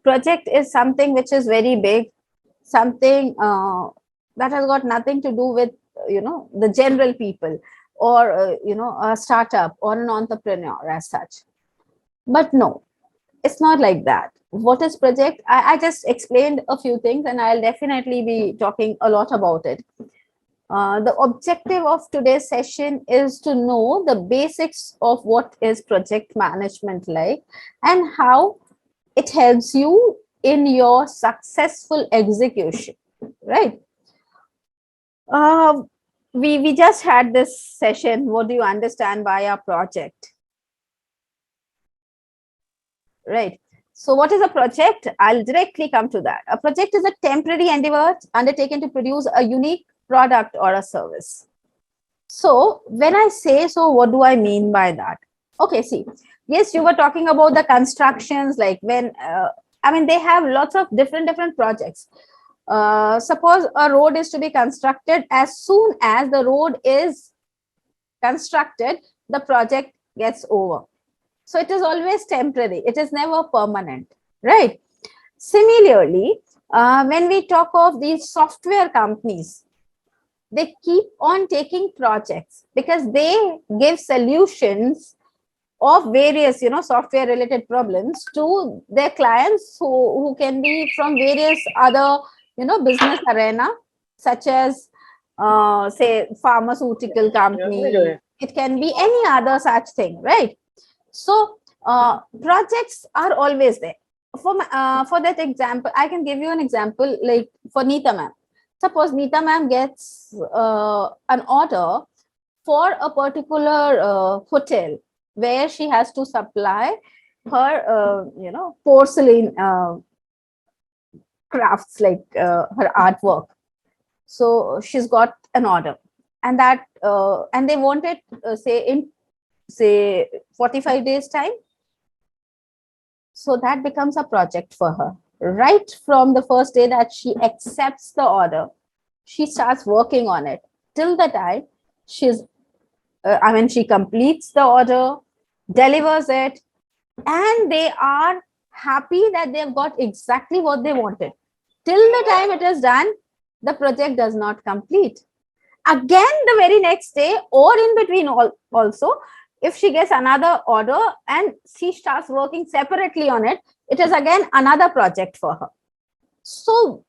project is something which is very big, something that has got nothing to do with, the general people, or, a startup or an entrepreneur as such. But no, it's not like that. What is project? I just explained a few things, and I'll definitely be talking a lot about it. The objective of today's session is to know the basics of what is project management like, and how it helps you in your successful execution, right? We just had this session. What do you understand by a project? Right. So what is a project? I'll directly come to that. A project is a temporary endeavor undertaken to produce a unique product or a service. So when I say so, what do I mean by that? Okay, see, yes, you were talking about the constructions, like when, they have lots of different projects. Suppose a road is to be constructed. As soon as the road is constructed, the project gets over. So it is always temporary. It is never permanent, right? Similarly, when we talk of these software companies, they keep on taking projects because they give solutions of various, software related problems to their clients who can be from various other, business arena, such as, say, pharmaceutical company. It can be any other such thing, right? So projects are always there. For that example, I can give you an example, like for Neeta ma'am. Suppose Neeta ma'am gets an order for a particular hotel where she has to supply her, porcelain crafts, like her artwork. So she's got an order, and that and they want it, say 45 days time. So that becomes a project for her. Right from the first day that she accepts the order, she starts working on it till the time she completes the order, delivers it, and they are happy that they've got exactly what they wanted. Till the time it is done, the project does not complete. Again, the very next day or in between also, if she gets another order and she starts working separately on it, it is again another project for her. So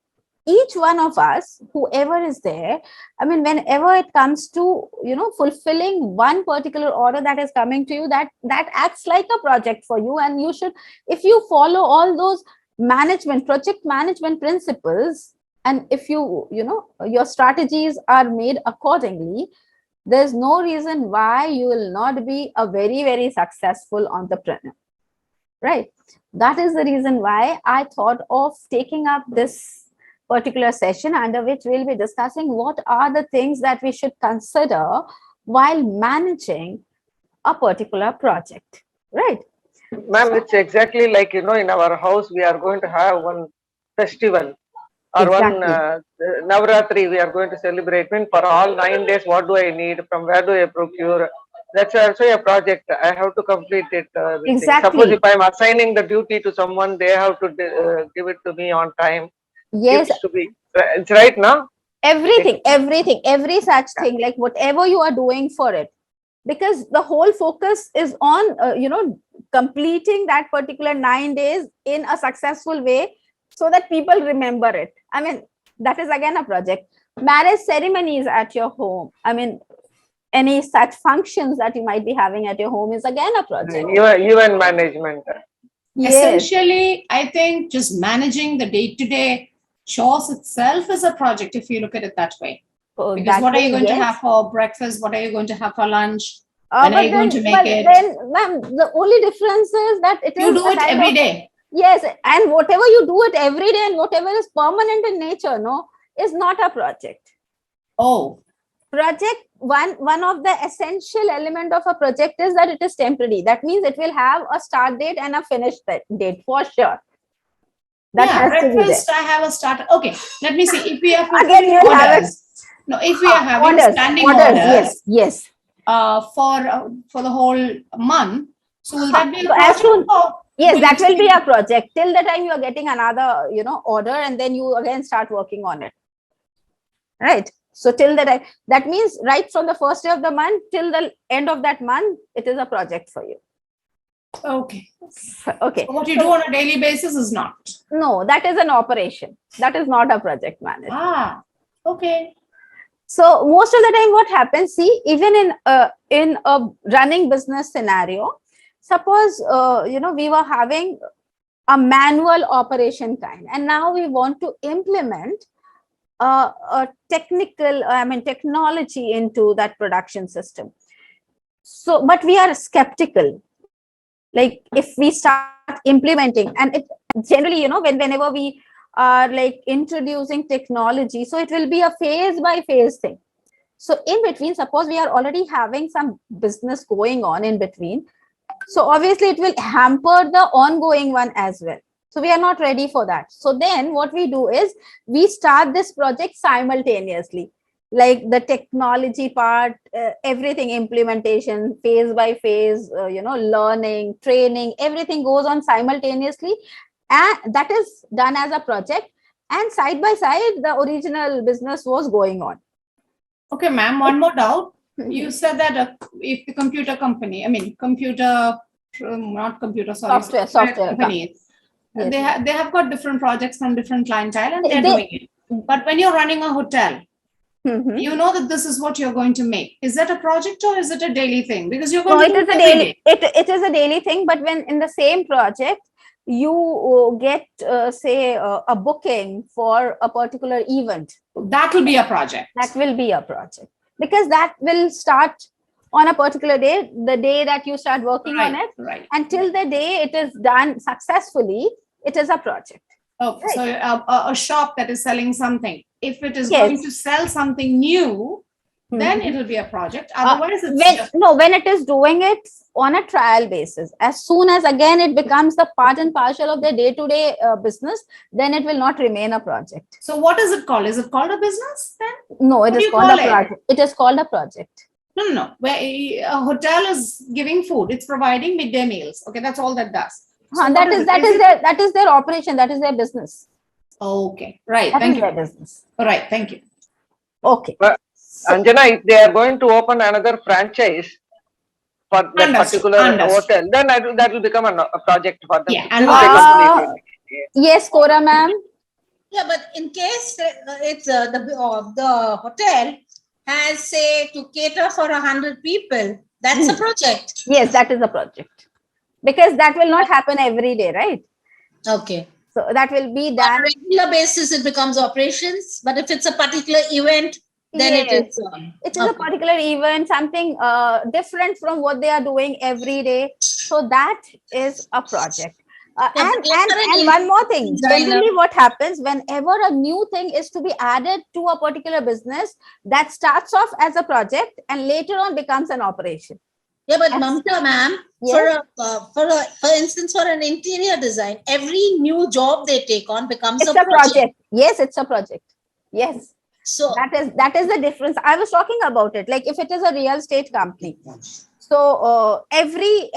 each one of us, whoever is there, whenever it comes to, fulfilling one particular order that is coming to you, that acts like a project for you. And you should, if you follow all those project management principles, and if your strategies are made accordingly, there's no reason why you will not be a very, very successful entrepreneur, right? That is the reason why I thought of taking up this particular session, under which we'll be discussing what are the things that we should consider while managing a particular project, right? Ma'am, it's exactly like, in our house, we are going to have one festival. Or exactly. One Navratri we are going to celebrate. For all 9 days, what do I need? From where do I procure? That's also a project. I have to complete it. Exactly. Suppose if I'm assigning the duty to someone, they have to give it to me on time. Yes. It's right now. Everything, every such thing, like whatever you are doing for it, because the whole focus is on, completing that particular 9 days in a successful way, so that people remember it. That is again a project. Marriage ceremonies at your home, any such functions that you might be having at your home is again a project. Event management. Yes. Essentially, I think just managing the day-to-day chores itself is a project, if you look at it that way. Because what are you going to have for breakfast? What are you going to have for lunch? When are you going to make it? Then, ma'am, the only difference is that you do it every day. Yes, and whatever you do it every day and whatever is permanent in nature, is not a project. Oh. Project, one of the essential element of a project is that it is temporary. That means it will have a start date and a finish date for sure. That has to be there. I have a start. Okay, let me see. If we are orders, if we are having standing orders, yes, for the whole month, so will that be a project? Yes, that will be a project till the time you are getting another, order, and then you again start working on it. Right. So till the time, that means right from the first day of the month till the end of that month, it is a project for you. Okay. Okay. So what you do on a daily basis is not. No, that is an operation. That is not a project management. Okay. So most of the time, what happens? See, even in a running business scenario, suppose we were having a manual operation kind, and now we want to implement a technology into that production system. So, but we are skeptical. Like if we start implementing, and it generally, whenever we are like introducing technology, so it will be a phase by phase thing. So in between, suppose we are already having some business going on in between, so obviously it will hamper the ongoing one as well. So we are not ready for that. So then what we do is we start this project simultaneously, like the technology part, everything, implementation, phase by phase, learning, training, everything goes on simultaneously. And that is done as a project. And side by side, the original business was going on. Okay, ma'am, one more doubt. You said that if the computer company, software companies, yes. They have got different projects from different clientele and they're doing it. But when you're running a hotel, you know that this is what you're going to make. Is that a project or is it a daily thing? Because you're going to do it every day. It is a daily thing, but when in the same project, you get, say, a booking for a particular event. That will be a project. That will be a project. Because that will start on a particular day, the day that you start working on it. Right. Until the day it is done successfully, it is a project. Okay, right. So a shop that is selling something, if it is going to sell something new, then it will be a project. Otherwise, when it is doing it on a trial basis, as soon as again it becomes the part and parcel of their day-to-day business, then it will not remain a project. So what is it called? Is it called a business then? No, it is called a project. It is called a project. No. Where a hotel is giving food, it's providing midday meals. Okay, that's all that does. So that is their operation. That is their business. Okay, right. Thank you. Their business. All right, thank you. Okay. But Anjana, if they are going to open another franchise for that particular hotel, then that will become a project for them. Yeah, yes, Cora ma'am. Yeah, but in case it's the hotel has, say, to cater for 100 people, that's a project. Yes, that is a project. Because that will not happen every day, right? Okay. So that will be done. On a regular basis, it becomes operations. But if it's a particular event, then it is. It is a particular event, something different from what they are doing every day. So that is a project. And one more thing, generally what happens whenever a new thing is to be added to a particular business, that starts off as a project and later on becomes an operation. Yeah, but Mamta ma'am, for instance, for an interior design, every new job they take on becomes a project. Yes, it's a project. Yes. So that is the difference. I was talking about it. Like if it is a real estate company, so every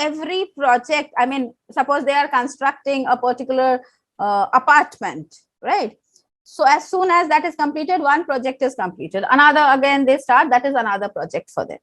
project, I mean, suppose they are constructing a particular apartment, right? So as soon as that is completed, one project is completed. Another again they start. That is another project for them.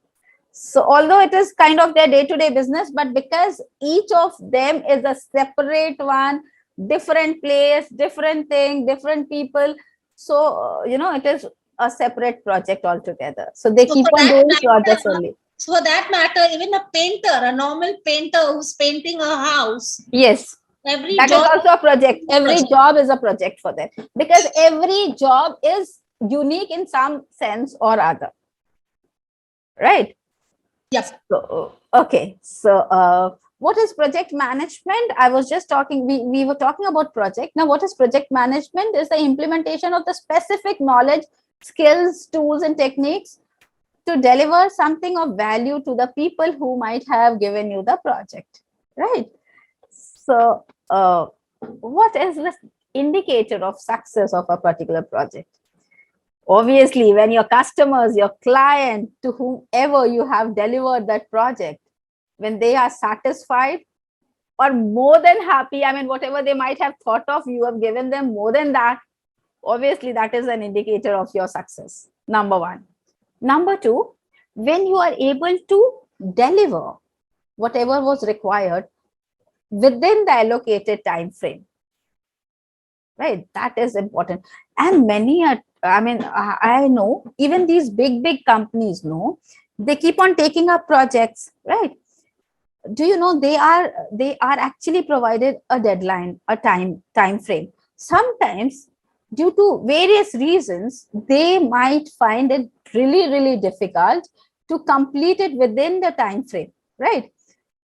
So although it is kind of their day-to-day business, but because each of them is a separate one, different place, different thing, different people. So, it is a separate project altogether. So they keep on doing projects only. So for that matter, even a painter, a normal painter who's painting a house. Yes. That is also a project. Every job is a project for them. Because every job is unique in some sense or other. Right? Yes. So, okay. So, what is project management? I was just talking, we were talking about project. Now, what is project management? Is the implementation of the specific knowledge, skills, tools, and techniques to deliver something of value to the people who might have given you the project, right? So, what is the indicator of success of a particular project? Obviously, when your customers, your client, to whomever you have delivered that project, when they are satisfied, or more than happy, I mean, whatever they might have thought of, you have given them more than that, obviously that is an indicator of your success. Number one. Number two, when you are able to deliver whatever was required within the allocated time frame, right? That is important. And many are, I mean, I know even these big companies know, they keep on taking up projects, right? Do you know they are actually provided a deadline, a time frame. Sometimes due to various reasons, they might find it really difficult to complete it within the time frame, right?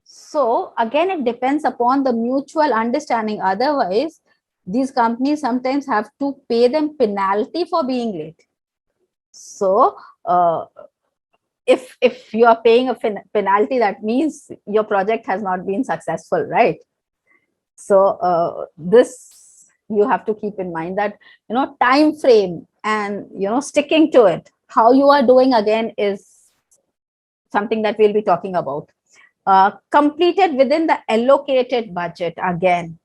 So again, it depends upon the mutual understanding. Otherwise, these companies sometimes have to pay them penalty for being late. So if you are paying a penalty, that means your project has not been successful, right? So this you have to keep in mind, that time frame and sticking to it, how you are doing again is something that we'll be talking about. Completed within the allocated budget. Again,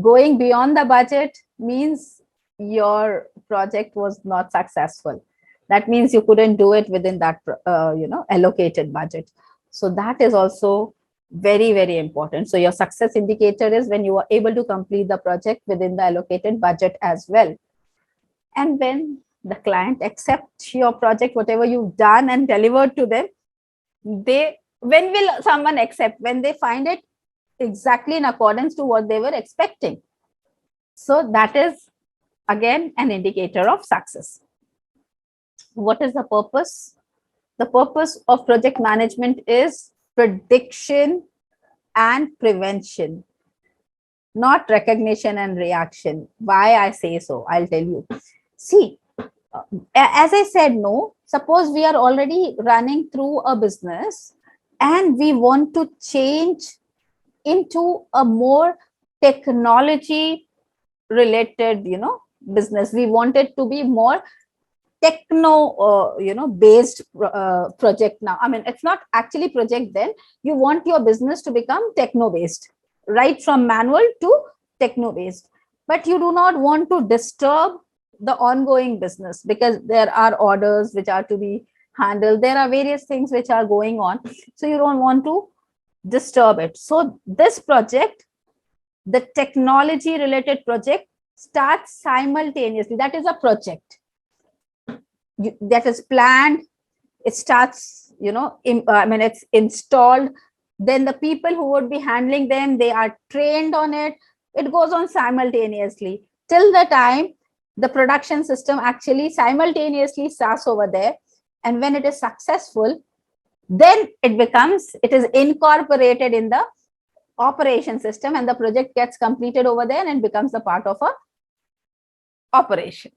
going beyond the budget means your project was not successful. That means you couldn't do it within that allocated budget. So that is also very important. So your success indicator is when you are able to complete the project within the allocated budget as well. And when the client accepts your project, whatever you've done and delivered to them, when will someone accept? When they find it exactly in accordance to what they were expecting. So that is again an indicator of success. What is the purpose? The purpose of project management is prediction and prevention, not recognition and reaction. Why I say so, I'll tell you. See, as I said, no, suppose we are already running through a business and we want to change into a more technology related, business. We want it to be more techno, based project now. I mean, it's not actually project then. You want your business to become techno based, right from manual to techno based. But you do not want to disturb the ongoing business because there are orders which are to be handled. There are various things which are going on. So you don't want to disturb it. So this project, the technology related project, starts simultaneously. That is a project that is planned. It starts, it's installed. Then the people who would be handling them, they are trained on it. It goes on simultaneously till the time the production system actually simultaneously starts over there. And when it is successful, then it is incorporated in the operation system, and the project gets completed over there and becomes a part of a operation.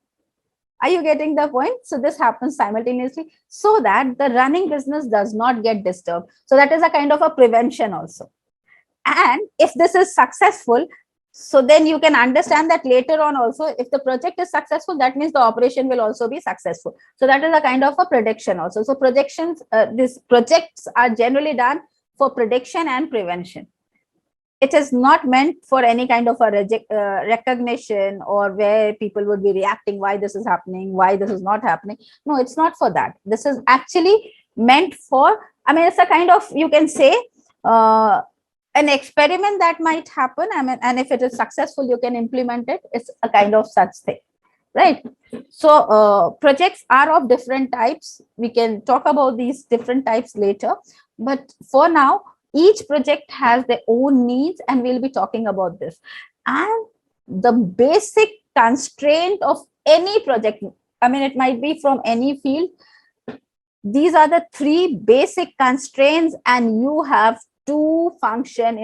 Are you getting the point? So this happens simultaneously so that the running business does not get disturbed. So that is a kind of a prevention also. And if this is successful, so then you can understand that later on also, if the project is successful, that means the operation will also be successful. So that is a kind of a prediction also. So projections, these projects are generally done for prediction and prevention. It is not meant for any kind of a recognition or where people would be reacting, why this is happening, why this is not happening. No, it's not for that. This is actually meant for, I mean, it's a kind of, you can say, an experiment that might happen. I mean, and if it is successful, you can implement it. It's a kind of such thing, right? So projects are of different types. We can talk about these different types later. But for now, each project has their own needs, and we'll be talking about this. And the basic constraint of any project, I mean, it might be from any field. These are the three basic constraints, and you have to function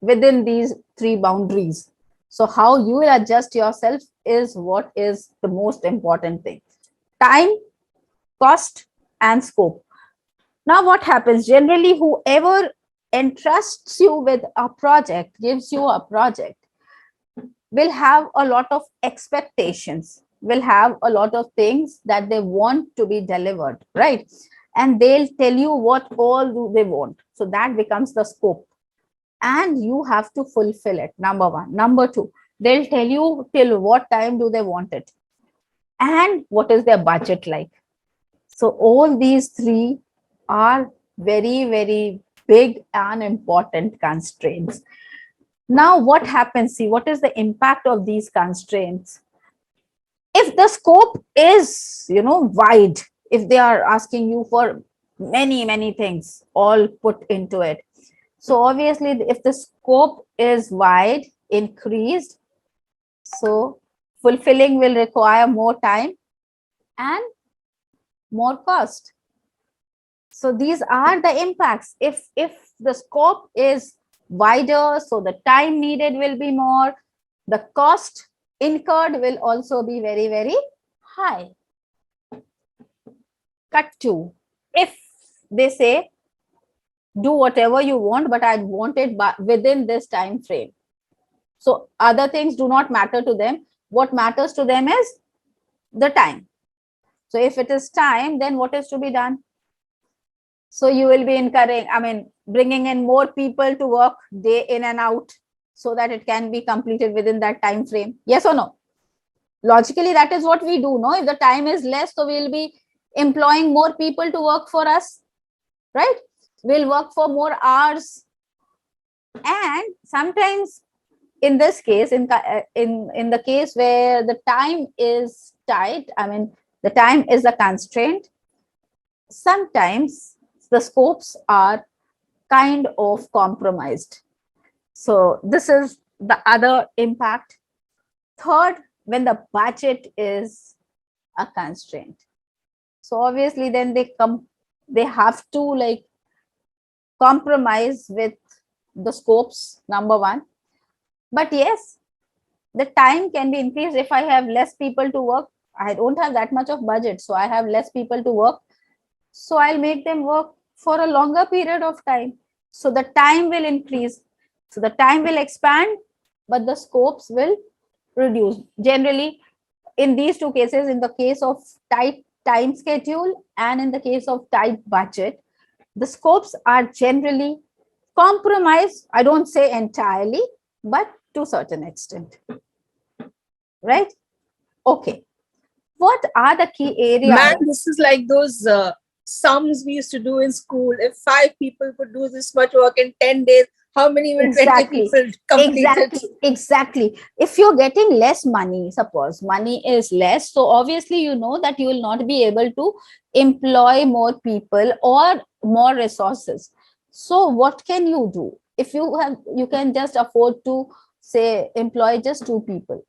within these three boundaries. So how you will adjust yourself is what is the most important thing. Time, cost, and scope. Now what happens? Generally, whoever entrusts you with a project, gives you a project, will have a lot of expectations, will have a lot of things that they want to be delivered, right? And they'll tell you what all do they want. So that becomes the scope. and you have to fulfill it. Number one. Number two, they'll tell you till what time do they want it and what is their budget like. So all these three are very, very big and important constraints. Now, what happens? See, what is the impact of these constraints? If the scope is, wide, if they are asking you for many, many things all put into it. So obviously, if the scope is wide, increased, so fulfilling will require more time and more cost. So these are the impacts. If the scope is wider, so the time needed will be more, the cost incurred will also be very, very high. Cut to, if they say, do whatever you want, but I want it within this time frame. So other things do not matter to them. What matters to them is the time. So if it is time, then what is to be done? So you will be bringing in more people to work day in and out so that it can be completed within that time frame. Yes or no? Logically, that is what we do. No, if the time is less, so we'll be employing more people to work for us, right? We'll work for more hours. And sometimes in this case, in the case where the time is tight, the time is a constraint, sometimes the scopes are kind of compromised. So this is the other impact. Third, when the budget is a constraint. So obviously then they have to compromise with the scopes, number one. But yes, the time can be increased. If I have less people to work, I don't have that much of budget, so I have less people to work. So I'll make them work for a longer period of time. So the time will increase. So the time will expand, but the scopes will reduce. Generally, in these two cases, in the case of tight time schedule and in the case of tight budget, the scopes are generally compromised. I don't say entirely, but to a certain extent. Right? Okay. What are the key areas? Man, this is like those sums we used to do in school. If 5 people could do this much work in 10 days, how many will 20 people complete it? Exactly. If you're getting less money, suppose money is less, so obviously you know that you will not be able to employ more people or more resources. So what can you do? If you can just afford to say employ just 2 people.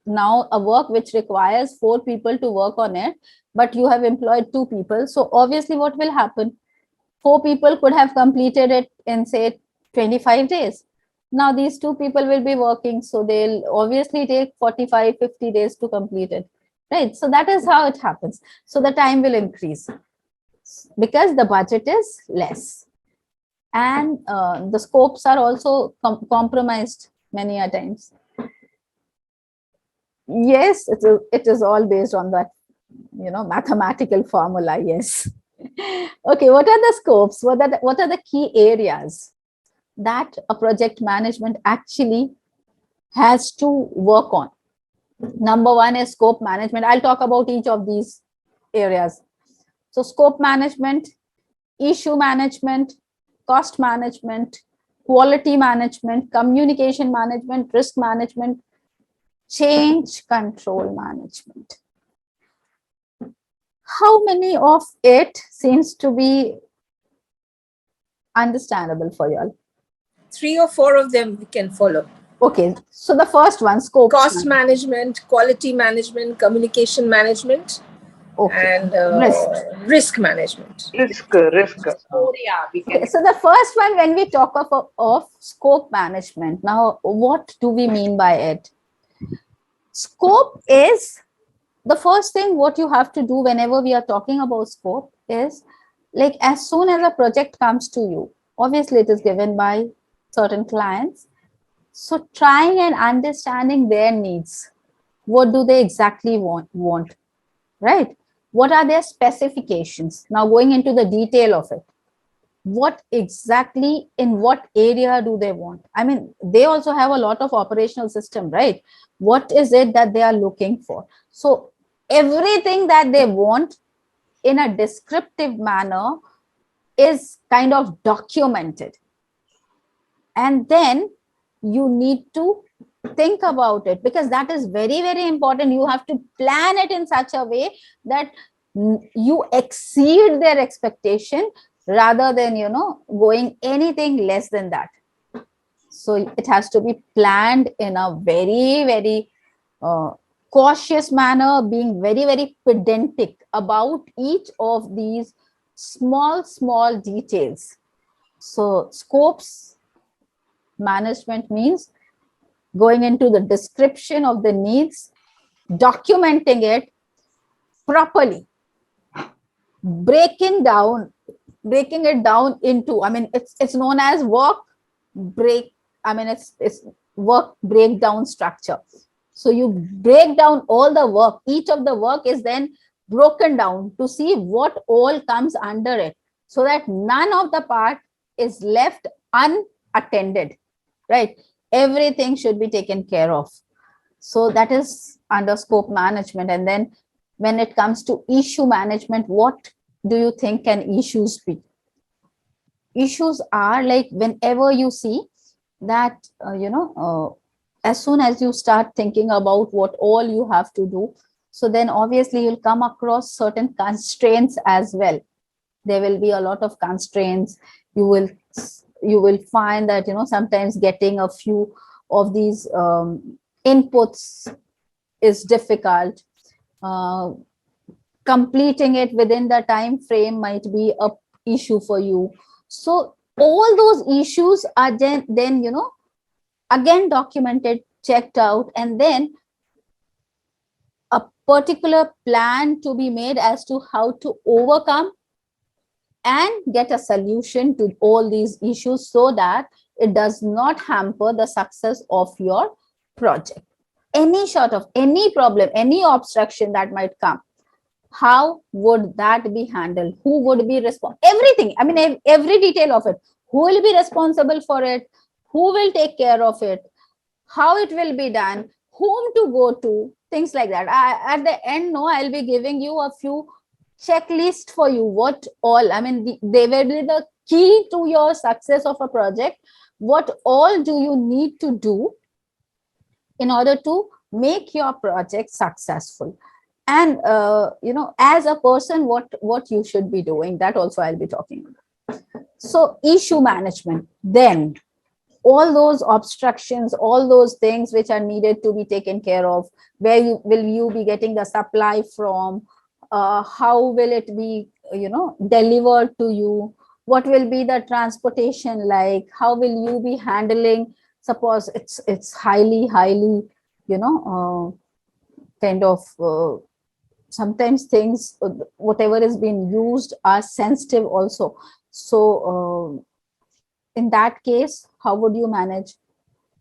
Now a work which requires 4 people to work on it, but you have employed 2 people. So obviously what will happen? 4 people could have completed it in say 25 days. Now these 2 people will be working, so they'll obviously take 45-50 days to complete it, right? So that is how it happens. So the time will increase because the budget is less, and the scopes are also compromised many a times. Yes, it is all based on that mathematical formula. Yes. Okay, what are the scopes? What are the key areas that a project management actually has to work on? Number one is scope management. I'll talk about each of these areas. So scope management, issue management, cost management, quality management, communication management, risk management, change control management. How many of it seems to be understandable for you all? 3 or 4 of them we can follow. Okay, so the first one, scope. Cost management, quality management, communication management, and risk management. Risk. So, yeah, okay, so the first one, when we talk of scope management, now what do we mean by it? Scope is the first thing what you have to do whenever we are talking about scope is as soon as a project comes to you, obviously it is given by certain clients. So trying and understanding their needs. What do they exactly want, right? What are their specifications? Now going into the detail of it. what exactly, in what area do they want? I mean, they also have a lot of operational system, right? What is it that they are looking for? So everything that they want in a descriptive manner is kind of documented. And then you need to think about it, because that is very, very important. You have to plan it in such a way that you exceed their expectation, rather than, going anything less than that. So it has to be planned in a very, very cautious manner, being very, very pedantic about each of these small details. So scopes management means going into the description of the needs, documenting it properly, breaking it down into, I mean, it's known as work break, I mean, it's work breakdown structure. So you break down all the work, each of the work is then broken down to see what all comes under it, so that none of the part is left unattended, right? Everything should be taken care of. So that is under scope management. And then when it comes to issue management, what do you think can issues be? Issues are like whenever you see that, as soon as you start thinking about what all you have to do, so then obviously you'll come across certain constraints as well. There will be a lot of constraints. You will find that, sometimes getting a few of these inputs is difficult. Completing it within the time frame might be a issue for you. So all those issues are then again documented, checked out, and then a particular plan to be made as to how to overcome and get a solution to all these issues, so that it does not hamper the success of your project. Any sort of any problem, any obstruction that might come, how would that be handled? Who would be responsible? Everything, I mean, every detail of it. Who will be responsible for it? Who will take care of it? How it will be done? Whom to go to? Things like that. At the end, I'll be giving you a few checklist for you. What all, I mean, they will be the key to your success of a project. What all do you need to do in order to make your project successful? And as a person, what you should be doing, that also I'll be talking about. So issue management, then all those obstructions, all those things which are needed to be taken care of. Where will you be getting the supply from? How will it be delivered to you? What will be the transportation like? How will you be handling, suppose it's highly kind of sometimes things, whatever is being used, are sensitive also. So in that case, how would you manage?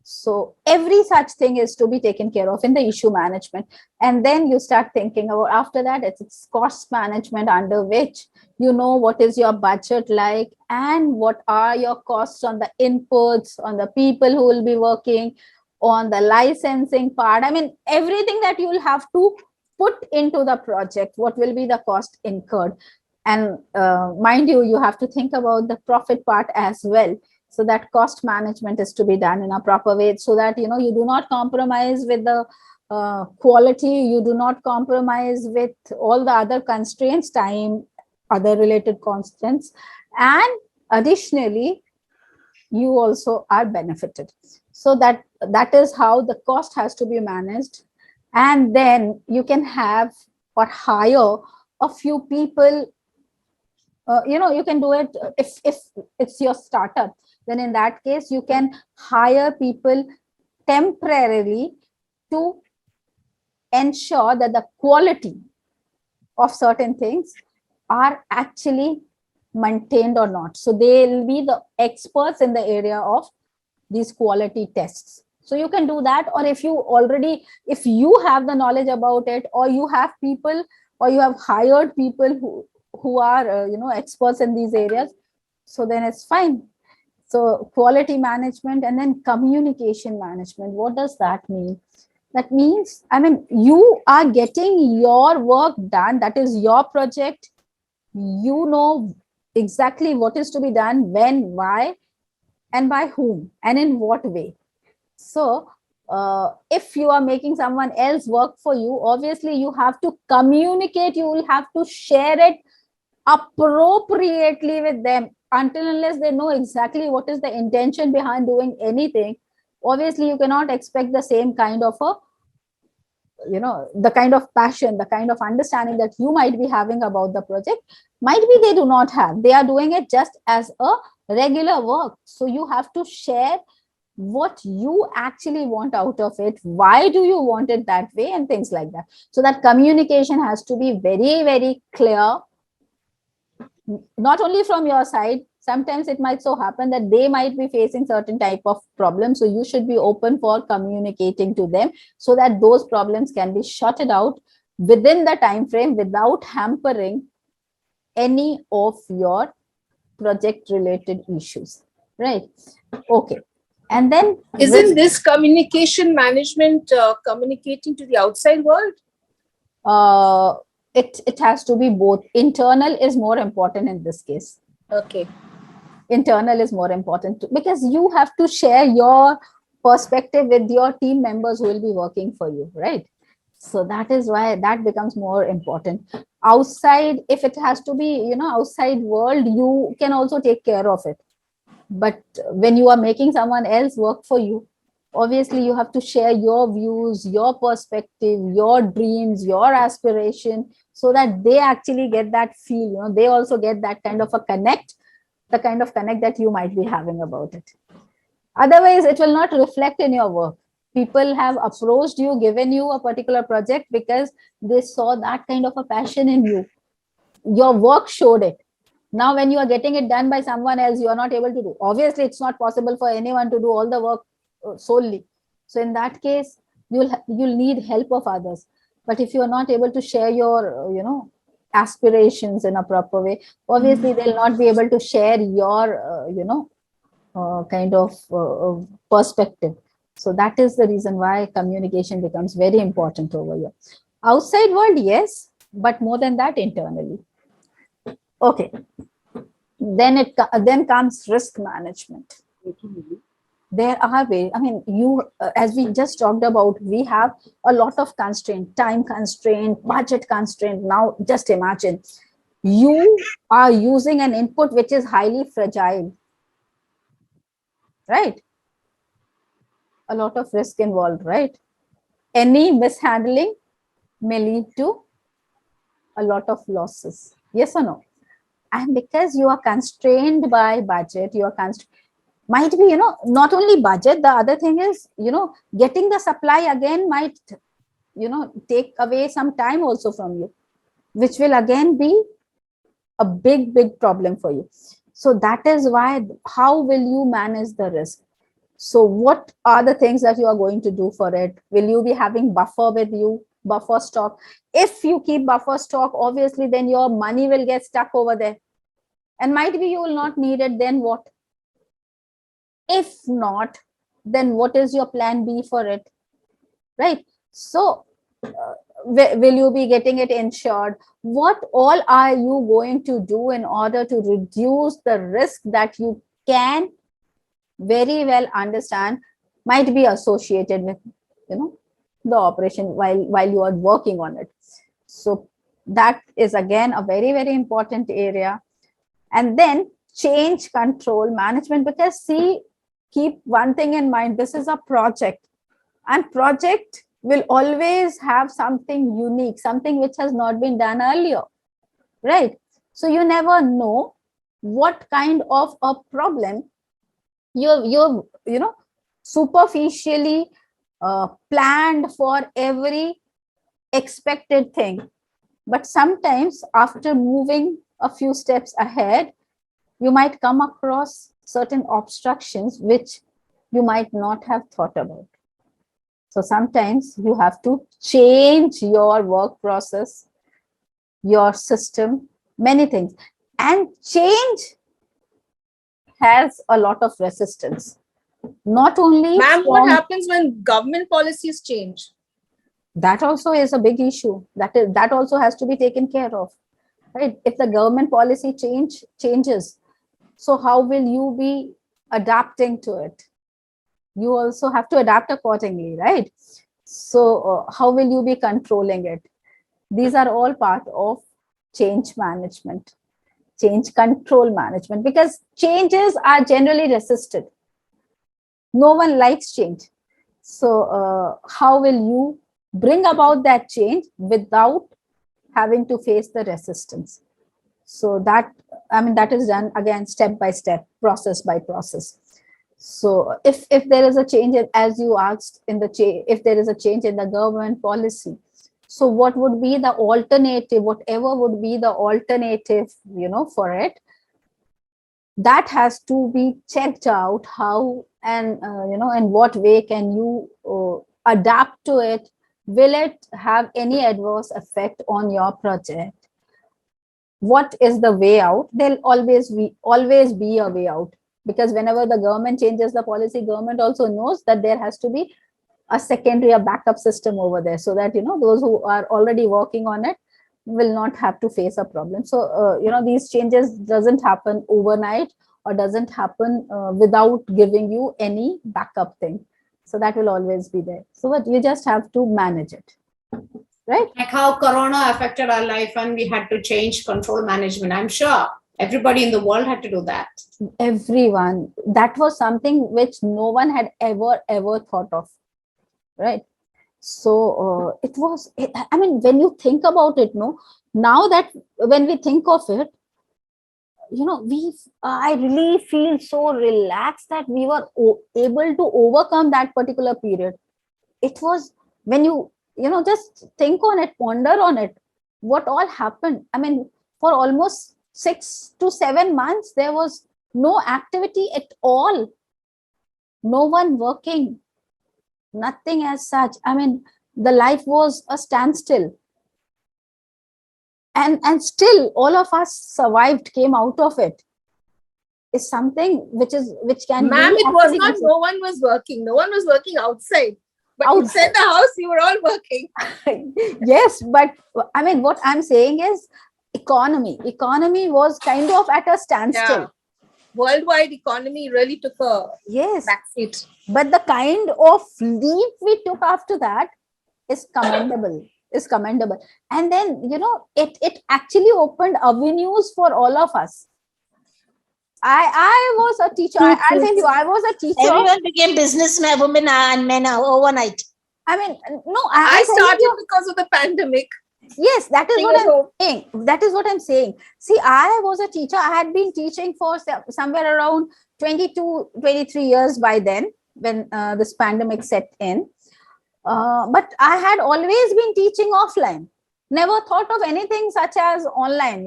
So every such thing is to be taken care of in the issue management. And then you start thinking about, after that, it's cost management, under which what is your budget like, and what are your costs on the inputs, on the people who will be working, on the licensing part. I mean, everything that you will have to put into the project, what will be the cost incurred. And mind you, you have to think about the profit part as well. So that cost management is to be done in a proper way, so that you do not compromise with the quality, you do not compromise with all the other constraints, time, other related constants, and additionally you also are benefited. So that is how the cost has to be managed. And then you can have or hire a few people. You can do it if it's your startup. Then in that case, you can hire people temporarily to ensure that the quality of certain things are actually maintained or not. So they'll be the experts in the area of these quality tests. So you can do that. Or if you have the knowledge about it, or you have people, or you have hired people who are experts in these areas, So then it's fine. So quality management and then communication management. What does that mean? That means, I mean, you are getting your work done. That is your project. You know exactly what is to be done, when, why, and by whom, and in what way. So if you are making someone else work for you, obviously you have to communicate, you will have to share it appropriately with them. Until unless they know exactly what is the intention behind doing anything, obviously you cannot expect the same kind of a, the kind of passion, the kind of understanding that you might be having about the project, might be they do not have. They are doing it just as a regular work. So you have to share what you actually want out of it, why do you want it that way, and things like that. So that communication has to be very, very clear, not only from your side. Sometimes it might so happen that they might be facing certain type of problems, so you should be open for communicating to them, so that those problems can be sorted out within the time frame without hampering any of your project related issues, right? Okay. And then isn't this communication management communicating to the outside world? It has to be both. Internal is more important in this case. Okay. Internal is more important because you have to share your perspective with your team members who will be working for you, right? So that is why that becomes more important. Outside, if it has to be, outside world, you can also take care of it. But when you are making someone else work for you, obviously you have to share your views, your perspective, your dreams, your aspiration, so that they actually get that feel, they also get that kind of a connect, the kind of connect that you might be having about it. Otherwise, it will not reflect in your work. People have approached you, given you a particular project because they saw that kind of a passion in you. Your work showed it. Now, when you are getting it done by someone else, you are not able to do. Obviously, it's not possible for anyone to do all the work solely. So in that case, you'll need help of others. But if you are not able to share your, aspirations in a proper way, obviously they'll not be able to share your, kind of perspective. So that is the reason why communication becomes very important over here. Outside world, yes, but more than that, internally. Okay. Then comes risk management. There are ways. I mean, as we just talked about, we have a lot of constraint, time constraint, budget constraint. Now, just imagine you are using an input which is highly fragile, right? A lot of risk involved, right? Any mishandling may lead to a lot of losses. Yes or no? And because you are constrained by budget, you are constrained, might be, not only budget, the other thing is, getting the supply again might, take away some time also from you, which will again be a big, big problem for you. So that is why, how will you manage the risk? So what are the things that you are going to do for it? Will you be having buffer with you, buffer stock? If you keep buffer stock, obviously then your money will get stuck over there. And might be you will not need it, then what? If not, then what is your plan B for it, right? So will you be getting it insured? What all are you going to do in order to reduce the risk that you can very well understand might be associated with, the operation while you are working on it? So that is again a very, very important area. And then change control management, because keep one thing in mind, this is a project, and project will always have something unique, something which has not been done earlier, right? So you never know what kind of a problem you're superficially planned for every expected thing. But sometimes after moving a few steps ahead, you might come across certain obstructions which you might not have thought about. So sometimes you have to change your work process, your system, many things. And change has a lot of resistance. Not only Ma'am, what happens when government policies change? That also is a big issue. That also has to be taken care of, right? If the government policy changes, so how will you be adapting to it? You also have to adapt accordingly, right? So how will you be controlling it? These are all part of change management, change control management, because changes are generally resisted. No one likes change. So how will you bring about that change without having to face the resistance? So that, I mean, that is done again step by step, process by process. So if there is a change, as you asked, in the if there is a change in the government policy, so what would be the alternative? Whatever would be the alternative, for it, that has to be checked out. How and in what way can you adapt to it? Will it have any adverse effect on your project? What is the way out? There'll always be a way out, because whenever the government changes the policy, government also knows that there has to be a secondary, a backup system over there, so that those who are already working on it will not have to face a problem. So these changes doesn't happen overnight, or doesn't happen without giving you any backup thing. So that will always be there. So what you just have to manage it, right? Like how Corona affected our life and we had to change control management. I'm sure everybody in the world had to do that. Everyone. That was something which no one had ever thought of, right? So it was, I mean, when you think about it, now that when we think of it, I really feel so relaxed that we were able to overcome that particular period. It was, when you just think on it, ponder on it, what all happened. I mean, for almost 6 to 7 months, there was no activity at all. No one working, nothing as such. I mean, the life was a standstill. And still all of us survived, came out of it. Is something which can Ma'am, be, it was not no one was working. No one was working outside. But inside the house, you were all working. Yes, but I mean, what I'm saying is economy was kind of at a standstill. Yeah. Worldwide economy really took a backseat. But the kind of leap we took after that is commendable. And then it actually opened avenues for all of us. I was a teacher. I'll tell you, I was a teacher. Everyone became businessmen, women and men overnight. I mean, no, I started because of the pandemic. Yes, that is what I'm saying. That is what I'm saying. See, I was a teacher. I had been teaching for somewhere around 22, 23 years by then, when this pandemic set in. But I had always been teaching offline. Never thought of anything such as online,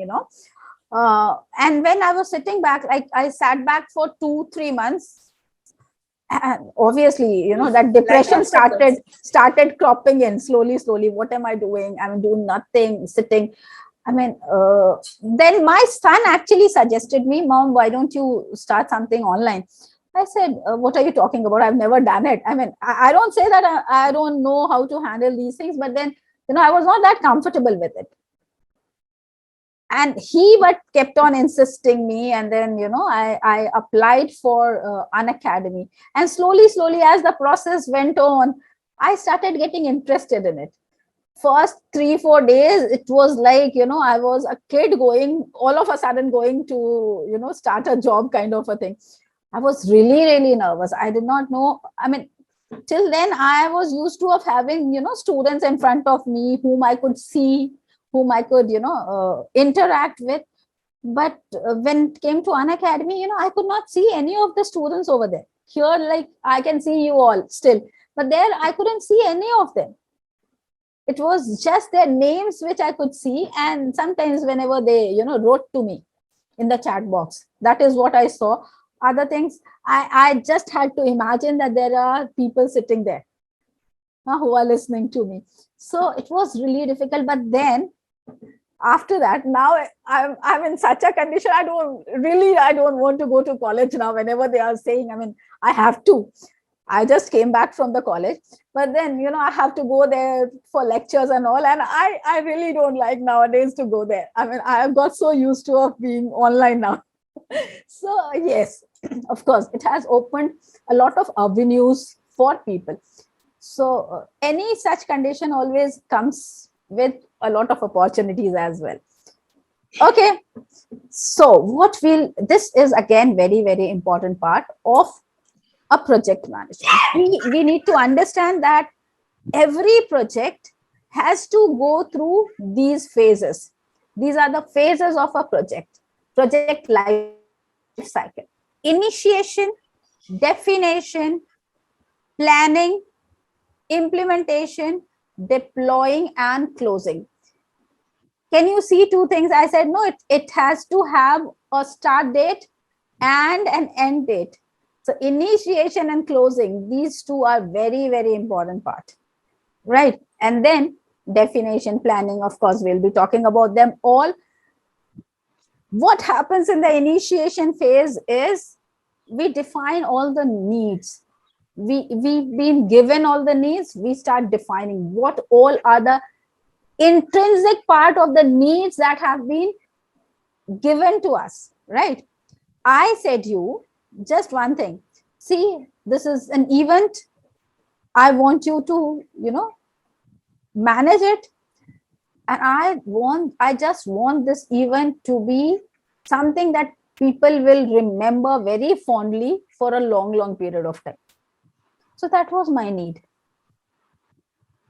and when I was sitting back, like I sat back for 2-3 months, and obviously, that depression started cropping in slowly. What am I doing? I'm doing nothing, sitting. I mean, then my son actually suggested me, Mom, why don't you start something online? I said, what are you talking about? I've never done it. I mean, I don't say that I don't know how to handle these things, but then, I was not that comfortable with it. And he kept on insisting me, and then I applied for an academy, and slowly as the process went on, I started getting interested in it. First 3-4 days, it was like I was a kid going all of a sudden going to start a job kind of a thing. I was really nervous. I did not know. I mean, till then I was used to of having students in front of me whom I could see, whom I could, interact with. But when it came to an academy, I could not see any of the students over there. Here, like, I can see you all still, but there I couldn't see any of them. It was just their names which I could see, and sometimes whenever they, wrote to me in the chat box, that is what I saw. Other things, I just had to imagine that there are people sitting there who are listening to me. So it was really difficult. But then after that, now I'm in such a condition. I don't want to go to college now. Whenever they are saying, I mean, I have to. I just came back from the college, but then, I have to go there for lectures and all. And I really don't like nowadays to go there. I mean, I have got so used to of being online now. So yes, of course, it has opened a lot of avenues for people. So any such condition always comes with a lot of opportunities as well. Okay, so this is again very, very important part of a project management. We need to understand that every project has to go through these phases. These are the phases of a project life cycle: initiation, definition, planning, implementation, deploying, and closing. Can you see two things? I said, no, it has to have a start date and an end date. So initiation and closing, these two are very, very important part, right? And then definition, planning, of course, we'll be talking about them all. What happens in the initiation phase is we define all the needs. We've been given all the needs. We start defining what all are the intrinsic part of the needs that have been given to us, right? I said you just one thing. See, this is an event. I want you to, manage it. And I just want this event to be something that people will remember very fondly for a long, long period of time. So that was my need.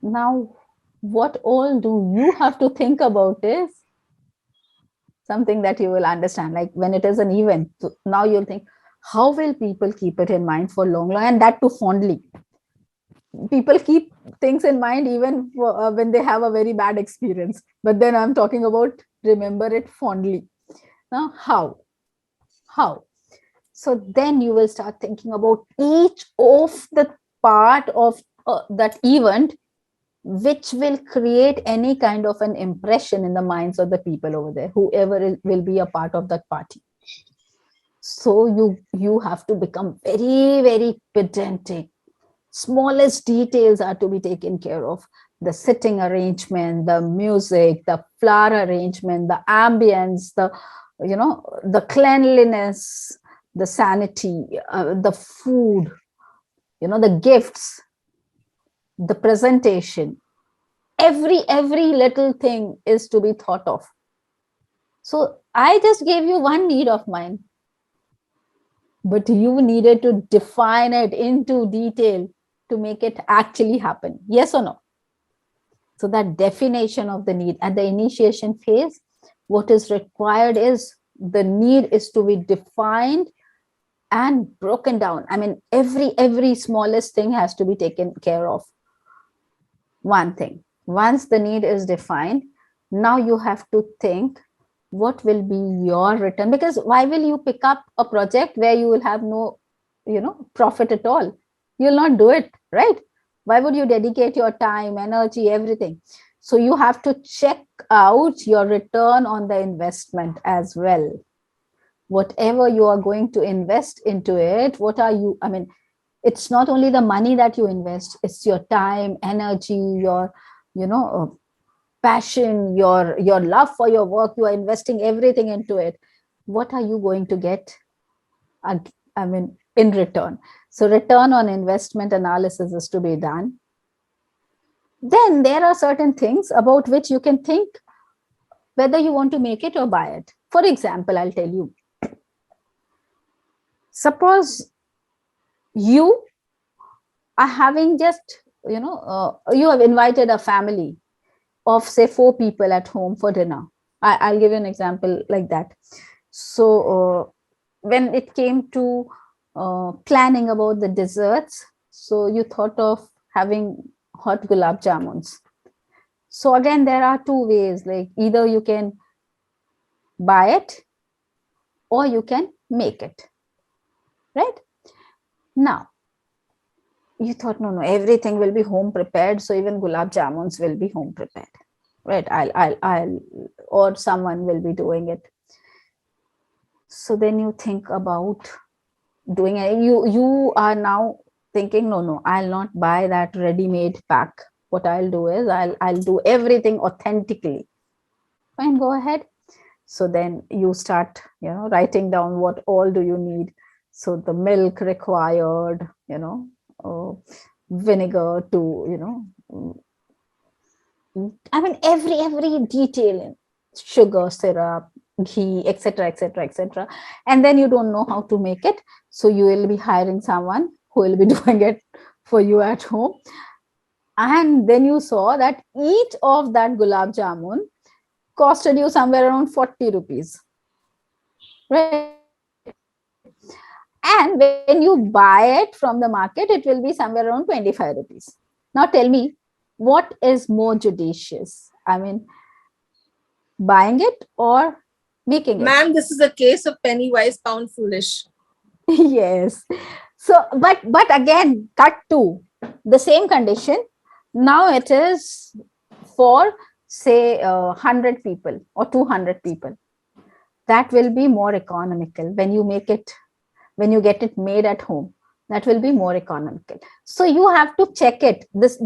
Now, what all do you have to think about is something that you will understand. Like when it is an event, so now you'll think, how will people keep it in mind for long, and that too fondly? People keep things in mind even for, when they have a very bad experience. But then I'm talking about remember it fondly. Now, how? So then you will start thinking about each of the part of that event, which will create any kind of an impression in the minds of the people over there, whoever will be a part of that party. So you have to become very, very pedantic. Smallest details are to be taken care of: the sitting arrangement, the music, the flower arrangement, the ambience, the cleanliness, the sanity, the food, the gifts, the presentation. Every little thing is to be thought of. So I just gave you one need of mine, but you needed to define it into detail to make it actually happen. Yes or no? So that definition of the need at the initiation phase, what is required is the need is to be defined and broken down. I mean, every smallest thing has to be taken care of. One thing, once the need is defined, now you have to think what will be your return, because why will you pick up a project where you will have no profit at all? You'll not do it, right? Why would you dedicate your time, energy, everything? So you have to check out your return on the investment as well. Whatever you are going to invest into it, it's not only the money that you invest, it's your time, energy, your passion, your love for your work. You are investing everything into it. What are you going to get in return? So return on investment analysis is to be done. Then there are certain things about which you can think whether you want to make it or buy it. For example, I'll tell you. Suppose you are having just, you have invited a family of say 4 people at home for dinner. I'll give you an example like that. So when it came to planning about the desserts, so you thought of having hot gulab jamuns. So again, there are 2 ways, like either you can buy it or you can make it, right? Now, you thought, no, everything will be home prepared. So even gulab jamuns will be home prepared. right? I'll, or someone will be doing it. So then you think about doing it. You are now thinking, no, I'll not buy that ready-made pack. What I'll do is I'll do everything authentically. Fine, go ahead. So then you start, writing down what all do you need. So the milk required, uh, vinegar to, I mean, every detail in sugar, syrup, ghee, etc., etc., etc. And then you don't know how to make it. So you will be hiring someone who will be doing it for you at home. And then you saw that each of that gulab jamun costed you somewhere around 40 rupees. Right. And when you buy it from the market, it will be somewhere around 25 rupees. Now tell me, what is more judicious? I mean, buying it or making it? Ma'am, this is a case of penny wise, pound foolish. Yes. So, but again, cut to the same condition. Now it is for, say, 100 people or 200 people. That will be more economical when you make it, when you get it made at home. That will be more economical. So you have to check it. This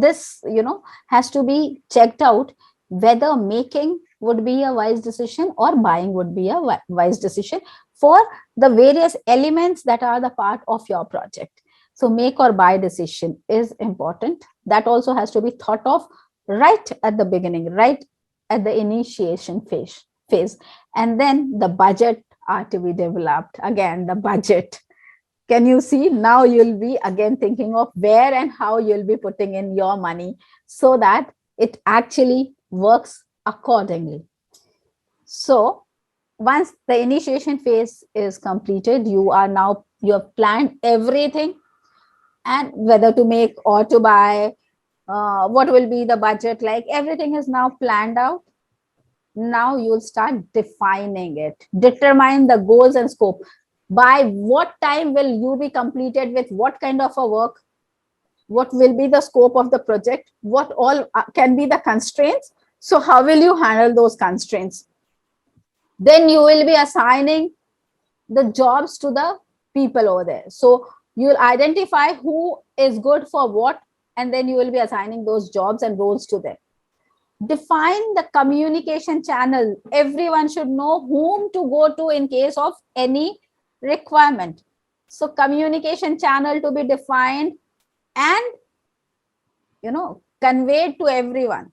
has to be checked out, whether making would be a wise decision or buying would be a wise decision for the various elements that are the part of your project. So make or buy decision is important. That also has to be thought of right at the beginning, right at the initiation phase. And then the budget are to be developed. Again, the budget. Can you see? Now you'll be again thinking of where and how you'll be putting in your money so that it actually works accordingly. So once the initiation phase is completed, you have planned everything, and whether to make or to buy, what will be the budget, like everything is now planned out. Now you'll start defining it, determine the goals and scope. By what time will you be completed with what kind of a work? What will be the scope of the project? What all can be the constraints? So how will you handle those constraints? Then you will be assigning the jobs to the people over there. So you will identify who is good for what, and then you will be assigning those jobs and roles to them. Define the communication channel. Everyone should know whom to go to in case of any requirement. So communication channel to be defined and conveyed to everyone.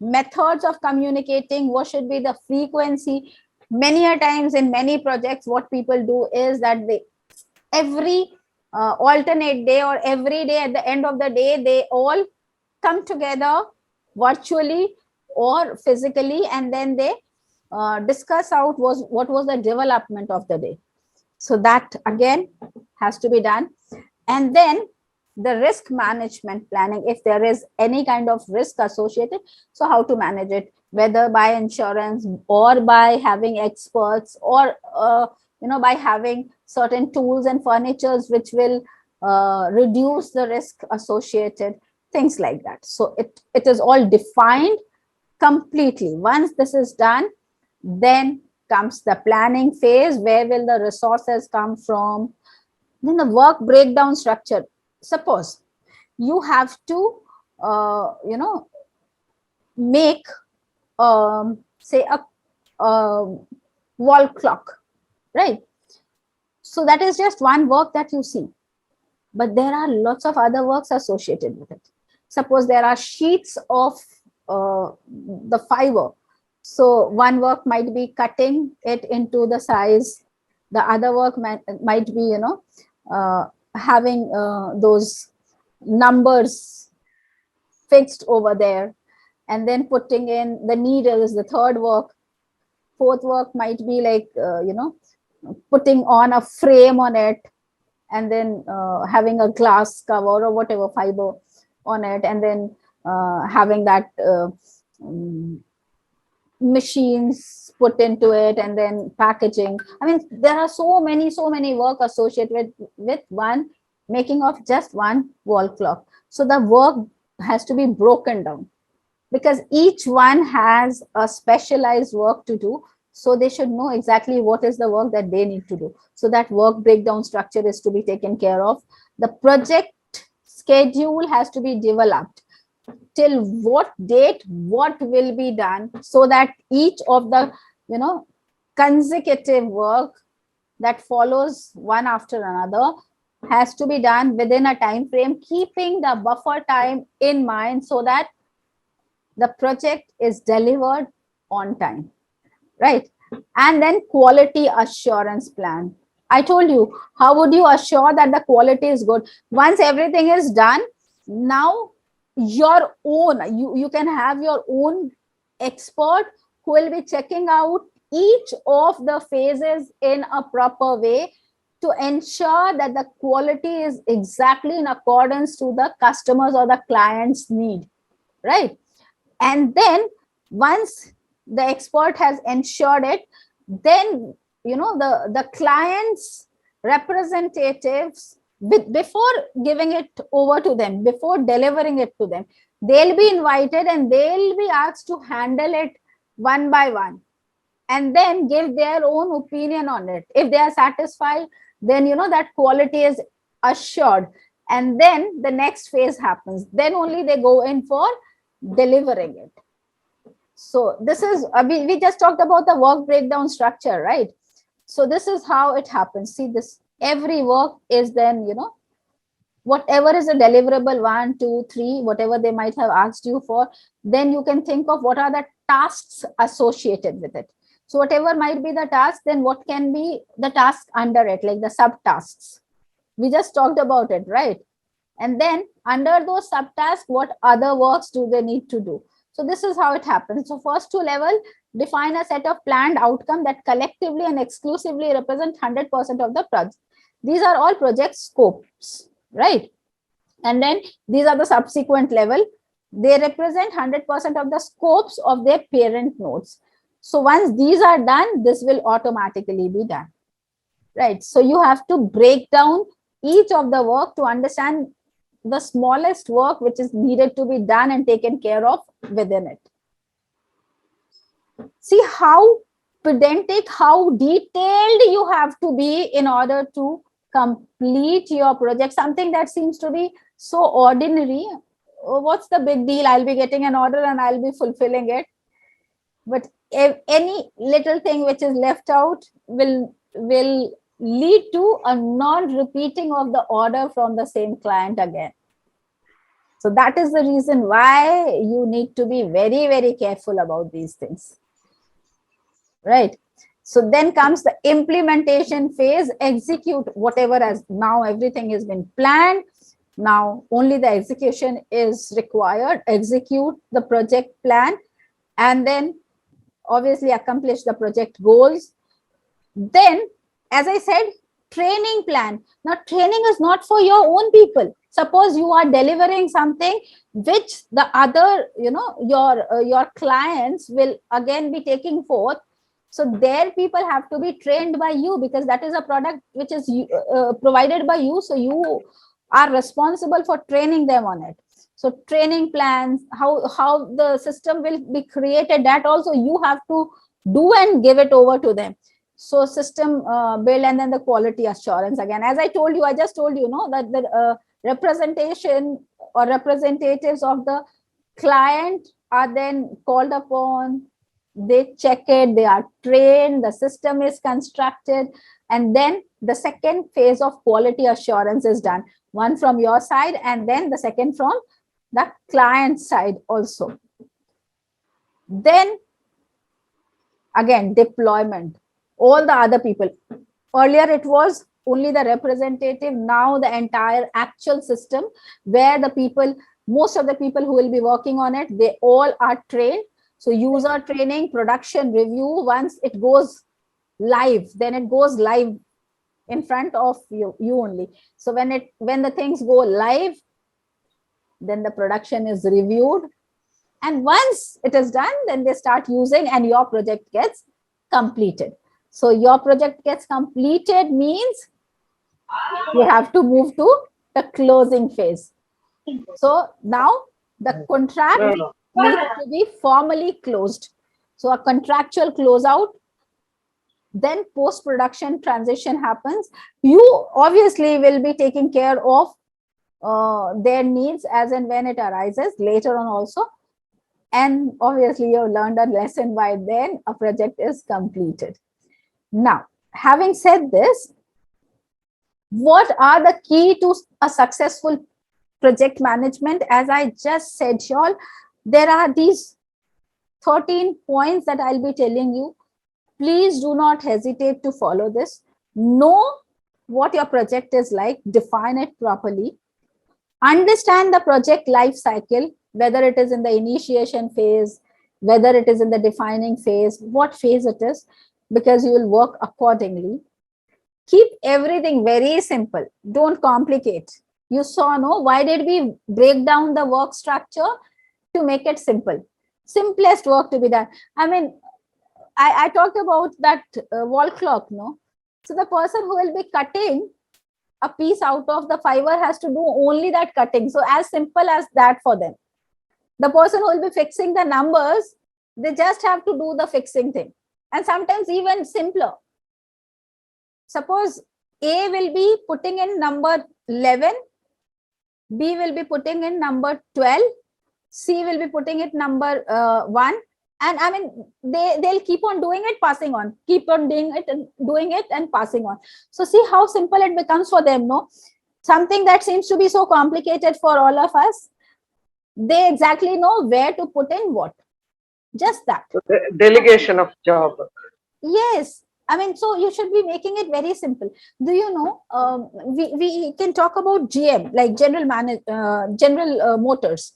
Methods of communicating, what should be the frequency? Many a times in many projects, what people do is that they every alternate day or every day at the end of the day, they all come together virtually or physically, and then they discuss out what was the development of the day. So that again has to be done. And then the risk management planning, if there is any kind of risk associated, so how to manage it, whether by insurance or by having experts, or by having certain tools and furnitures which will reduce the risk associated, things like that. So it is all defined completely. Once this is done, then comes the planning phase. Where will the resources come from? Then the work breakdown structure. Suppose you have to make say a wall clock, right? So that is just one work that you see, but there are lots of other works associated with it. Suppose there are sheets of the fiber. So one work might be cutting it into the size. The other work might be, having those numbers fixed over there, and then putting in the needles. The third work. Fourth work might be like, putting on a frame on it, and then having a glass cover or whatever fiber on it, and then having that machines put into it, and then packaging. I mean, there are so many work associated with one making of just one wall clock. So the work has to be broken down. because each one has a specialized work to do. So they should know exactly what is the work that they need to do. So that work breakdown structure is to be taken care of. The project schedule has to be developed. Till what date, what will be done, so that each of the, consecutive work that follows one after another has to be done within a time frame, keeping the buffer time in mind, so that the project is delivered on time, right? And then quality assurance plan. I told you, how would you assure that the quality is good? Once everything is done, now your own, you can have your own expert who will be checking out each of the phases in a proper way to ensure that the quality is exactly in accordance to the customers or the client's need, right? And then once the expert has ensured it, then the client's representatives, before giving it over to them, before delivering it to them, they'll be invited and they'll be asked to handle it one by one and then give their own opinion on it. If they are satisfied, then that quality is assured, and then the next phase happens. Then only they go in for delivering it. So this is, we just talked about the work breakdown structure, right? So this is how it happens. See, this every work is then, whatever is a deliverable, 1, 2, 3, whatever they might have asked you for, then you can think of what are the tasks associated with it. So whatever might be the task, then what can be the task under it, like the subtasks. We just talked about it, right? And then under those subtasks, what other works do they need to do? So this is how it happens. So first 2 level, define a set of planned outcomes that collectively and exclusively represent 100% of the project. These are all project scopes, right? And then these are the subsequent level. They represent 100% of the scopes of their parent nodes. So once these are done, this will automatically be done, right? So you have to break down each of the work to understand the smallest work which is needed to be done and taken care of within it. See how pedantic, how detailed you have to be in order to complete your project. Something that seems to be so ordinary. Oh, what's the big deal? I'll be getting an order and I'll be fulfilling it. But if any little thing which is left out will lead to a non-repeating of the order from the same client again. So that is the reason why you need to be very, very careful about these things, right? So then comes the implementation phase. Execute whatever, as now everything has been planned. Now only the execution is required. Execute the project plan and then obviously accomplish the project goals. Then, as I said, training plan. Now training is not for your own people. Suppose you are delivering something which the other, your clients will again be taking forth. So their people have to be trained by you, because that is a product which is provided by you. So you are responsible for training them on it. So training plans, how the system will be created, that also you have to do and give it over to them. So system build, and then the quality assurance. Again, as I told you, I just told you, that the representation or representatives of the client are then called upon. They check it, they are trained, the system is constructed, and then the second phase of quality assurance is done. One from your side, and then the second from the client side also. Then again, deployment. All the other people. Earlier it was only the representative. Now the entire actual system, where the people, most of the people who will be working on it, they all are trained. So user training, production review. Once it goes live, then it goes live in front of you only. So when the things go live, then the production is reviewed, and once it is done, then they start using, and your project gets completed. So your project gets completed means you have to move to the closing phase. So now the contract needs to be formally closed. So a contractual closeout, then post-production transition happens. You obviously will be taking care of their needs as and when it arises later on also. And obviously you've learned a lesson by then, a project is completed. Now, having said this, what are the key to a successful project management? As I just said, y'all, there are these 13 points that I'll be telling you. Please do not hesitate to follow this. Know what your project is like, define it properly, understand the project life cycle, whether it is in the initiation phase, whether it is in the defining phase, what phase it is, because you will work accordingly. Keep everything very simple. Don't complicate. You saw, no? Why did we break down the work structure? To make it simple. Simplest work to be done. I mean, I talked about that wall clock, no? So the person who will be cutting a piece out of the fiber has to do only that cutting. So as simple as that for them. The person who will be fixing the numbers, they just have to do the fixing thing. And sometimes even simpler. Suppose A will be putting in number 11, B will be putting in number 12, C will be putting it number 1. And I mean, they'll keep on doing it, passing on, keep on doing it and passing on. So see how simple it becomes for them, no? Something that seems to be so complicated for all of us, they exactly know where to put in what. Just that. So delegation of job. Yes. I mean, so you should be making it very simple. Do you know, we can talk about GM, like General Motors.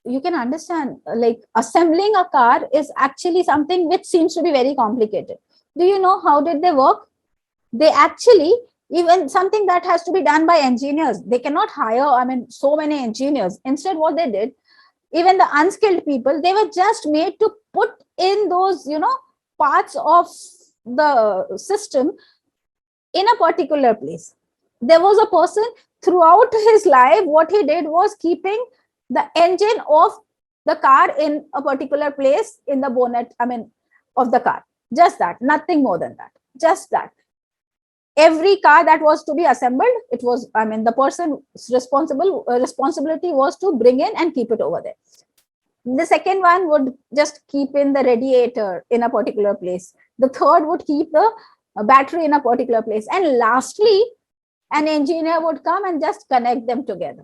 You can understand, like assembling a car is actually something which seems to be very complicated. Do you know how did they work? They actually, even something that has to be done by engineers, they cannot hire, I mean, so many engineers. Instead, what they did, even the unskilled people, they were just made to put in those, you know, parts of the system in a particular place. There was a person throughout his life, what he did was keeping the engine of the car in a particular place in the bonnet, I mean, of the car. Just that, nothing more than that. Just that. Every car that was to be assembled, it was, I mean, the person's responsibility was to bring in and keep it over there. The second one would just keep in the radiator in a particular place. The third would keep the battery in a particular place. And lastly, an engineer would come and just connect them together.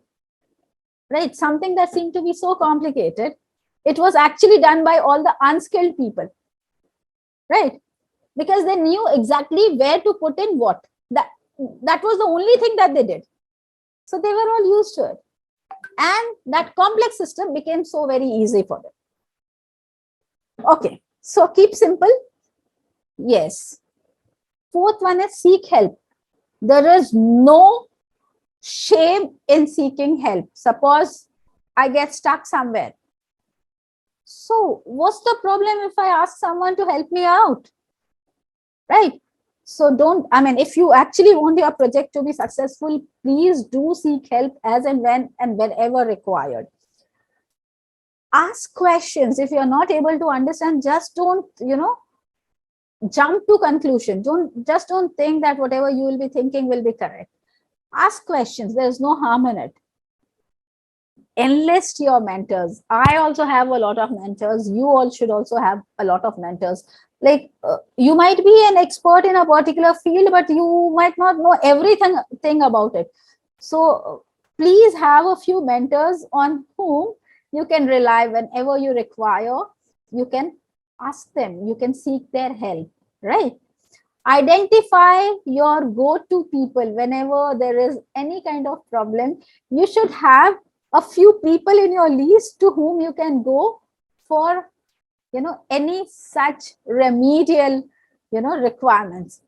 Right? Something that seemed to be so complicated, it was actually done by all the unskilled people. Right? Because they knew exactly where to put in what. That was the only thing that they did. So they were all used to it. And that complex system became so very easy for them. Okay, so keep simple. Yes. Fourth one is seek help. There is no shame in seeking help. Suppose I get stuck somewhere. So what's the problem if I ask someone to help me out? Right? So don't, I mean, if you actually want your project to be successful, please do seek help as and when and whenever required. Ask questions. If you're not able to understand, just don't, you know, jump to conclusion. Don't think that whatever you will be thinking will be correct. Ask questions. There's no harm in it. Enlist your mentors. I also have a lot of mentors. You all should also have a lot of mentors. Like you might be an expert in a particular field, but you might not know everything about it. So please have a few mentors on whom you can rely whenever you require. You can ask them, you can seek their help, right? Identify your go-to people. Whenever there is any kind of problem, you should have a few people in your list to whom you can go for, you know, any such remedial, you know, requirements.